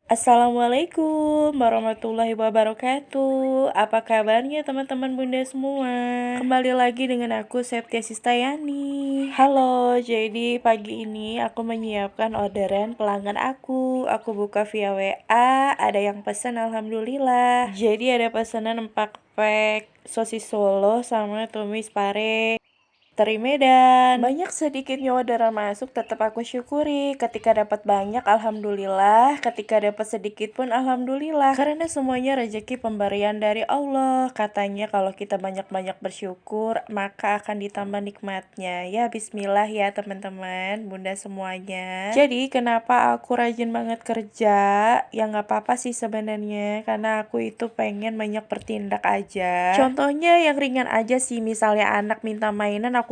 Assalamualaikum warahmatullahi wabarakatuh. Apa kabarnya teman-teman bunda semua? Kembali lagi dengan aku Septia Sistayani. Halo, jadi pagi ini aku menyiapkan orderan pelanggan aku. Aku buka via WA, ada yang pesan alhamdulillah. Jadi ada pesanan 4 pack sosis Solo sama tumis pare teri Medan. Banyak sedikitnya orderan masuk, tetap aku syukuri. Ketika dapat banyak, alhamdulillah. Ketika dapat sedikit pun, alhamdulillah. Karena semuanya rezeki pemberian dari Allah. Katanya kalau kita banyak-banyak bersyukur, maka akan ditambah nikmatnya. Ya, bismillah ya teman-teman, bunda semuanya. Jadi, kenapa aku rajin banget kerja? Ya nggak apa-apa sih sebenarnya, karena aku itu pengen banyak bertindak aja. Contohnya yang ringan aja sih, misalnya anak minta mainan aku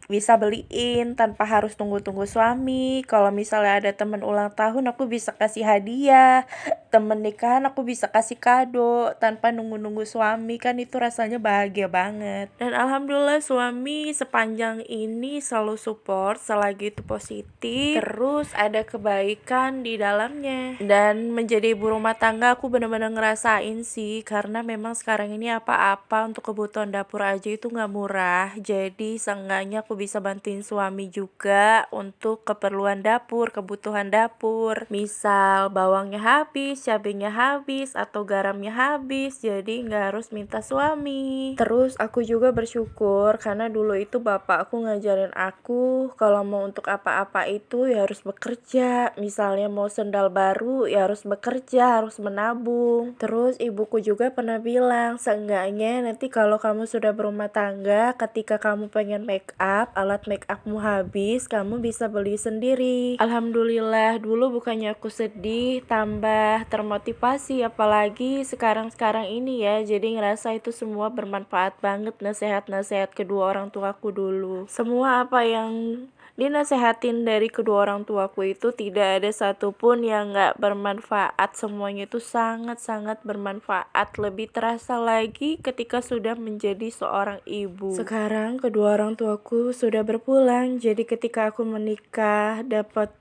bisa beliin tanpa harus tunggu-tunggu suami. Kalau misalnya ada temen ulang tahun aku bisa kasih hadiah, temen nikahan aku bisa kasih kado tanpa nunggu-nunggu suami, kan itu rasanya bahagia banget. Dan alhamdulillah suami sepanjang ini selalu support selagi itu positif, terus ada kebaikan di dalamnya. Dan menjadi ibu rumah tangga aku benar-benar ngerasain sih, karena memang sekarang ini apa-apa untuk kebutuhan dapur aja itu nggak murah. Jadi seenggaknya aku bisa bantuin suami juga untuk keperluan dapur, kebutuhan dapur. Misal bawangnya habis, cabenya habis, atau garamnya habis, jadi nggak harus minta suami. Terus aku juga bersyukur karena dulu itu bapak aku ngajarin aku kalau mau untuk apa-apa itu ya harus bekerja. Misalnya mau sendal baru ya harus bekerja, harus menabung. Terus ibuku juga pernah bilang, seenggaknya nanti kalau kamu sudah berumah tangga, ketika kamu pengen make up, alat make upmu habis, kamu bisa beli sendiri. Alhamdulillah, dulu bukannya aku sedih, tambah termotivasi, apalagi sekarang-sekarang ini ya, jadi ngerasa itu semua bermanfaat banget, nasihat-nasihat kedua orang tuaku dulu. Semua apa yang dinasehatin dari kedua orang tuaku itu tidak ada satupun yang gak bermanfaat. Semuanya itu sangat-sangat bermanfaat. Lebih terasa lagi ketika sudah menjadi seorang ibu. Sekarang kedua orang tuaku sudah berpulang, jadi ketika aku menikah dapat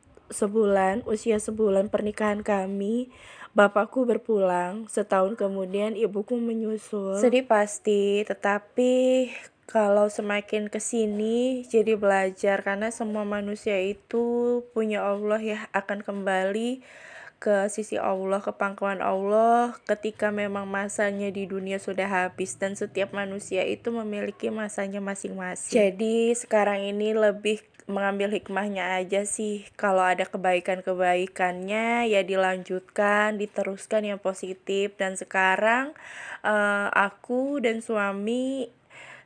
usia sebulan pernikahan kami, bapakku berpulang. Setahun kemudian ibuku menyusul. Sedih pasti, tetapi kalau semakin kesini jadi belajar, karena semua manusia itu punya Allah ya, akan kembali ke sisi Allah, ke pangkuan Allah ketika memang masanya di dunia sudah habis, dan setiap manusia itu memiliki masanya masing-masing. Jadi sekarang ini lebih mengambil hikmahnya aja sih. Kalau ada kebaikan-kebaikannya ya dilanjutkan, diteruskan yang positif. Dan sekarang aku dan suami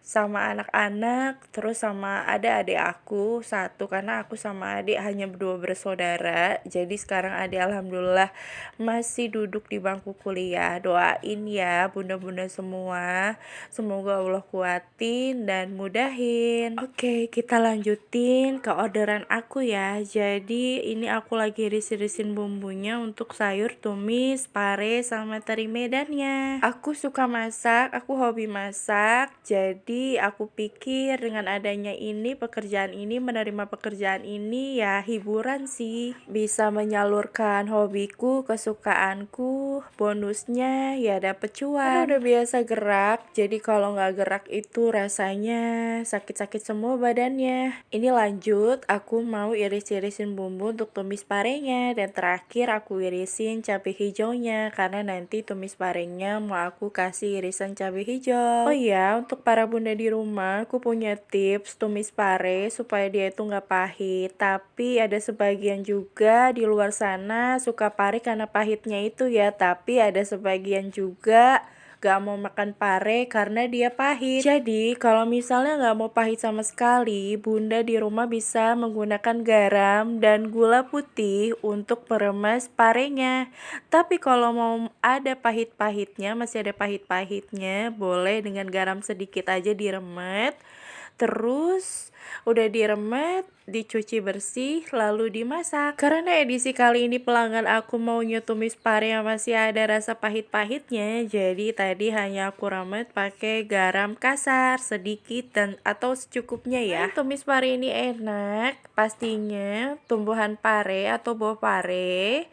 sama anak-anak, terus sama adik aku satu, karena aku sama adik hanya berdua bersaudara. Jadi sekarang adik alhamdulillah masih duduk di bangku kuliah. Doain ya bunda-bunda semua, semoga Allah kuatin dan mudahin. Oke, kita lanjutin ke orderan aku ya. Jadi ini aku lagi iris-irisin bumbunya untuk sayur tumis pare sama teri Medannya. Aku suka masak, aku hobi masak, jadi aku pikir dengan adanya ini, menerima pekerjaan ini ya hiburan sih, bisa menyalurkan hobiku, kesukaanku, bonusnya ya dapet cuan. Karena udah biasa gerak, jadi kalau nggak gerak itu rasanya sakit-sakit semua badannya. Ini lanjut, aku mau iris-irisin bumbu untuk tumis parenya, dan terakhir aku irisin cabai hijaunya karena nanti tumis parenya mau aku kasih irisan cabai hijau. Oh iya, untuk para bunda di rumah, aku punya tips tumis pare supaya dia itu nggak pahit. Tapi ada sebagian juga di luar sana suka pare karena pahitnya itu ya. Tapi ada sebagian juga gak mau makan pare karena dia pahit. Jadi kalau misalnya gak mau pahit sama sekali, bunda di rumah bisa menggunakan garam dan gula putih untuk meremas parenya. Tapi kalau mau ada pahit-pahitnya, masih ada pahit-pahitnya, boleh dengan garam sedikit aja diremet. Terus udah diremet, dicuci bersih, lalu dimasak. Karena edisi kali ini pelanggan aku maunya tumis pare yang masih ada rasa pahit-pahitnya, jadi tadi hanya aku remet pakai garam kasar sedikit dan atau secukupnya ya. Tumis pare ini enak, pastinya tumbuhan pare atau buah pare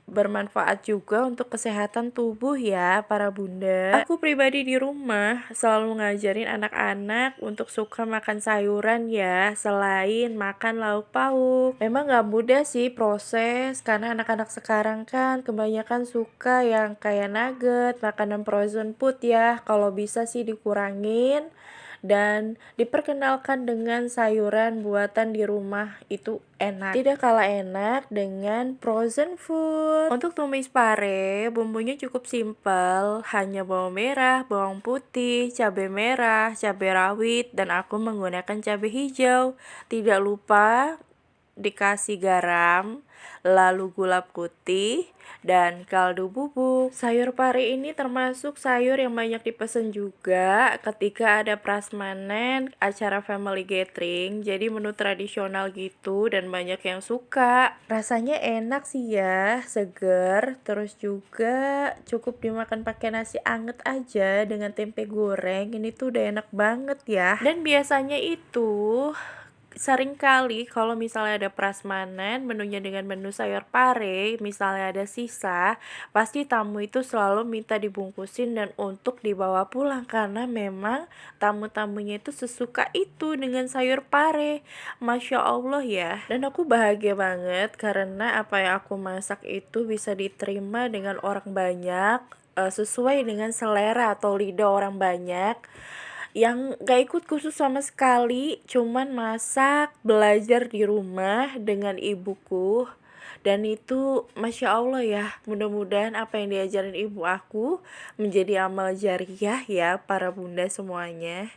bermanfaat juga untuk kesehatan tubuh ya para bunda. Aku pribadi di rumah selalu ngajarin anak-anak untuk suka makan sayuran ya, selain makan lauk pauk. Memang gak mudah sih proses, karena anak-anak sekarang kan kebanyakan suka yang kayak nugget, makanan frozen food ya. Kalau bisa sih dikurangin dan diperkenalkan dengan sayuran buatan di rumah, itu enak. Tidak kalah enak dengan frozen food. Untuk tumis pare, bumbunya cukup simpel, hanya bawang merah, bawang putih, cabai merah, cabai rawit, dan aku menggunakan cabai hijau. Tidak lupa dikasih garam, lalu gula putih, dan kaldu bubuk. Sayur pare ini termasuk sayur yang banyak dipesan juga ketika ada prasmanan, acara family gathering, jadi menu tradisional gitu dan banyak yang suka. Rasanya enak sih ya, seger, terus juga cukup dimakan pakai nasi anget aja dengan tempe goreng. Ini tuh udah enak banget ya. Dan biasanya itu sering kali kalau misalnya ada prasmanan menunya dengan menu sayur pare, misalnya ada sisa, pasti tamu itu selalu minta dibungkusin dan untuk dibawa pulang, karena memang tamu-tamunya itu sesuka itu dengan sayur pare. Masya Allah ya. Dan aku bahagia banget karena apa yang aku masak itu bisa diterima dengan orang banyak, sesuai dengan selera atau lidah orang banyak yang gak ikut kursus sama sekali, cuman masak, belajar di rumah dengan ibuku. Dan itu Masya Allah ya, mudah-mudahan apa yang diajarin ibu aku menjadi amal jariah ya para bunda semuanya.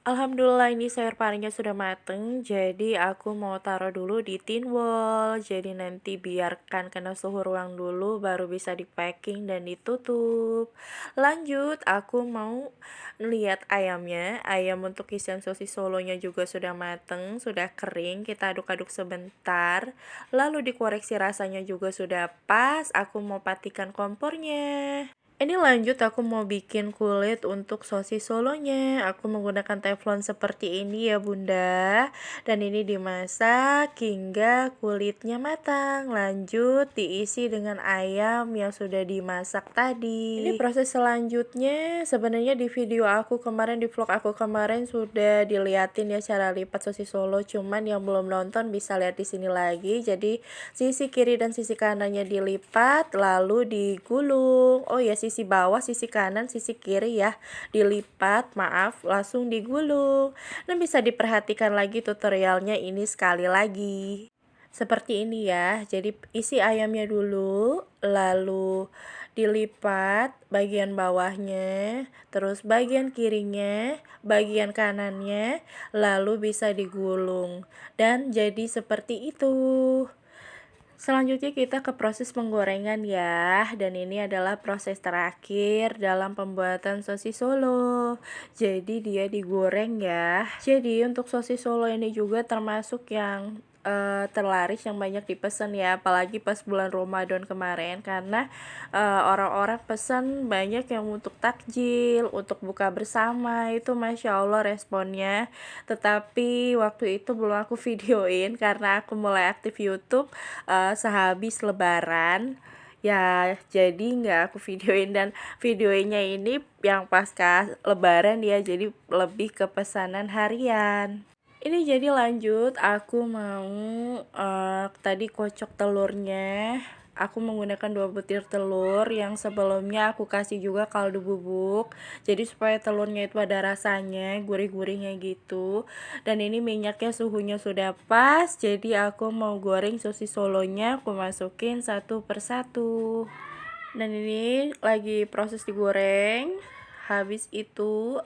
Alhamdulillah ini sayur parenya sudah mateng, jadi aku mau taruh dulu di tin wall, jadi nanti biarkan kena suhu ruang dulu baru bisa di packing dan ditutup. Lanjut aku mau lihat ayamnya. Ayam untuk isian sosis solonya juga sudah mateng, sudah kering, kita aduk-aduk sebentar, lalu dikoreksi rasanya juga sudah pas. Aku mau patikan kompornya. Ini lanjut aku mau bikin kulit untuk sosis solonya. Aku menggunakan teflon seperti ini ya bunda. Dan ini dimasak hingga kulitnya matang. Lanjut diisi dengan ayam yang sudah dimasak tadi. Ini proses selanjutnya. Sebenarnya di video aku kemarin, di vlog aku kemarin sudah diliatin ya cara lipat sosis solo. Cuman yang belum nonton bisa lihat di sini lagi. Jadi sisi kiri dan sisi kanannya dilipat lalu digulung. Oh ya, sisi bawah, sisi kanan, sisi kiri ya dilipat, maaf, langsung digulung. Dan bisa diperhatikan lagi tutorialnya ini sekali lagi. Seperti ini ya. Jadi isi ayamnya dulu, lalu dilipat bagian bawahnya, terus bagian kirinya, bagian kanannya, lalu bisa digulung dan jadi seperti itu. Selanjutnya kita ke proses penggorengan ya. Dan ini adalah proses terakhir dalam pembuatan sosis solo. Jadi dia digoreng ya. Jadi untuk sosis solo ini juga termasuk yang terlaris, yang banyak dipesan ya, apalagi pas bulan Ramadan kemarin, karena orang-orang pesan banyak yang untuk takjil, untuk buka bersama. Itu Masya Allah responnya. Tetapi waktu itu belum aku videoin karena aku mulai aktif YouTube sehabis lebaran ya, jadi nggak aku videoin. Dan videonya ini yang pasca lebaran ya, jadi lebih ke pesanan harian. Ini jadi lanjut aku mau tadi kocok telurnya. Aku menggunakan 2 butir telur yang sebelumnya aku kasih juga kaldu bubuk, jadi supaya telurnya itu ada rasanya, gurih-gurihnya gitu. Dan ini minyaknya suhunya sudah pas, jadi aku mau goreng sosis solonya. Aku masukin satu persatu. Dan ini lagi proses digoreng. Habis itu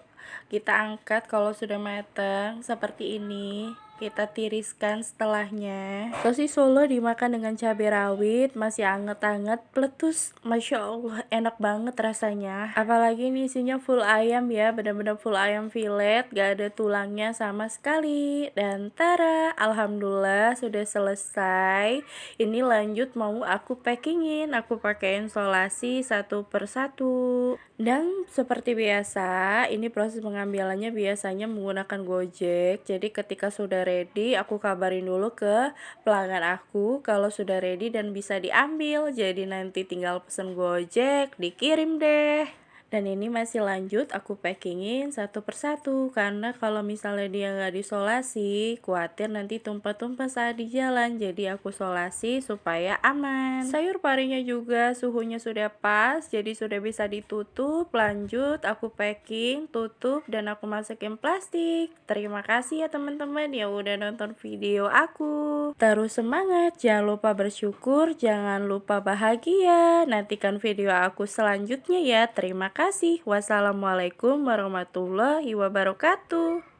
kita angkat kalau sudah matang seperti ini. kita tiriskan setelahnya. Sosis Solo dimakan dengan cabai rawit, masih anget-anget, peletus, Masya Allah enak banget rasanya. Apalagi ini isinya full ayam ya, benar-benar full ayam filet, gak ada tulangnya sama sekali. Dan tara, alhamdulillah sudah selesai. Ini lanjut mau aku packingin, aku pakai insolasi satu persatu. Dan seperti biasa, ini proses pengambilannya biasanya menggunakan Gojek. Jadi ketika sudah ready, aku kabarin dulu ke pelanggan aku kalau sudah ready dan bisa diambil. Jadi nanti tinggal pesen Gojek, dikirim deh. Dan ini masih lanjut aku packingin satu persatu, karena kalau misalnya dia nggak disolasi khawatir nanti tumpah-tumpah saat di jalan, jadi aku solasi supaya aman. Sayur parinya juga suhunya sudah pas, jadi sudah bisa ditutup. Lanjut aku packing, tutup, dan aku masukin plastik. Terima kasih ya teman-teman yang udah nonton video aku. Terus semangat, jangan lupa bersyukur, jangan lupa bahagia. Nantikan video aku selanjutnya ya. Terima kasih. Wassalamualaikum warahmatullahi wabarakatuh.